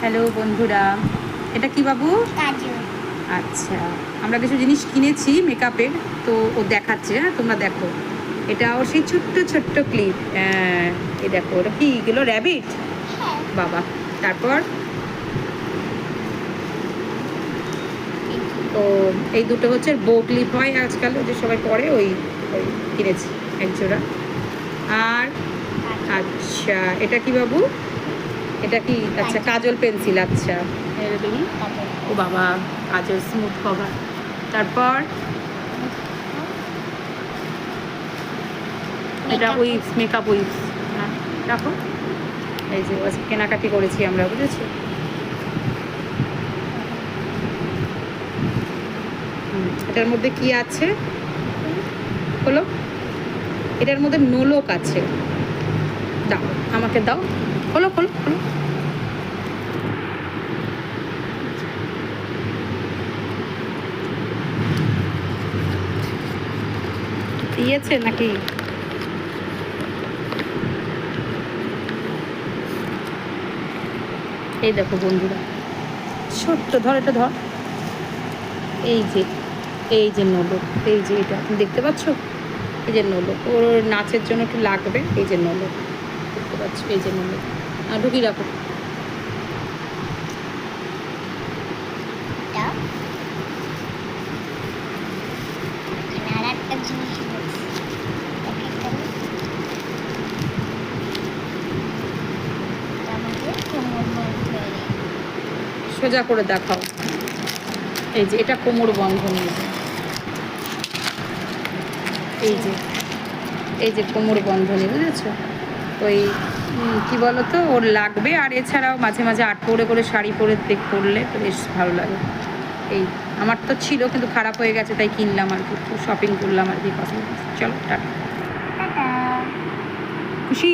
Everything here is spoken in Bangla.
হ্যালো বন্ধুরা, এটা কি বাবু? কাজু। আচ্ছা, আমরা কিছু জিনিস কিনেছি মেকআপের, তো ও দেখাচ্ছে। হ্যাঁ, তোমরা দেখো। এটা ওর সেই ছোট্ট ছোট্ট ক্লিপ। হ্যাঁ, এই দেখো, ওটা কি এগুলো? র্যাবিট হ্যাঁ। বাবা। তারপর তো এই দুটো হচ্ছে বো ক্লিপ হয় আজকাল, যে সবাই পরে, ওই ওই কিনেছি এক জোড়া। আর আচ্ছা, এটা কি বাবু? এটা কি? আচ্ছা, কাজল পেন্সিল। আচ্ছা, এটা দেখি। ও বাবা, কাজল স্মুথ কভার। তারপর এটা উইপস, মেকআপ উইপস। হ্যাঁ, রাখো। এই যে কেনাকাটি করেছি আমরা, বুঝেছো? এটার মধ্যে কি আছে হলো? এটার মধ্যে নোলক আছে। দাও, আমাকে দাও। খোলো খোলো খোলো। দিয়েছে নাকি? এই দেখো বন্ধুরা, ছোট্ট, ধর এটা ধর। এই যে, এই যে নোলক, এই যে এটা তুমি দেখতে পাচ্ছ? এই যে নোলক, ওর নাচের জন্য একটু লাগবে। এই যে নোলক দেখতে পাচ্ছ, এই যে নোলক। ঢুকিয়ে রাখো। আর একটা জিনিস সোজা করে দেখাও। এই যে এটা কোমর বন্ধনী। এই যে, এই যে কোমর বন্ধনী, বুঝেছো? ওই কি বলতো, ওর লাগবে। আর এছাড়াও মাঝে মাঝে আট পরে করে শাড়ি পরে পরলে বেশ ভালো লাগে। এই আমার তো ছিল, কিন্তু খারাপ হয়ে গেছে, তাই কিনলাম আর কি, একটু শপিং করলাম আর কি। চলো টাটা। টাটা। খুশি?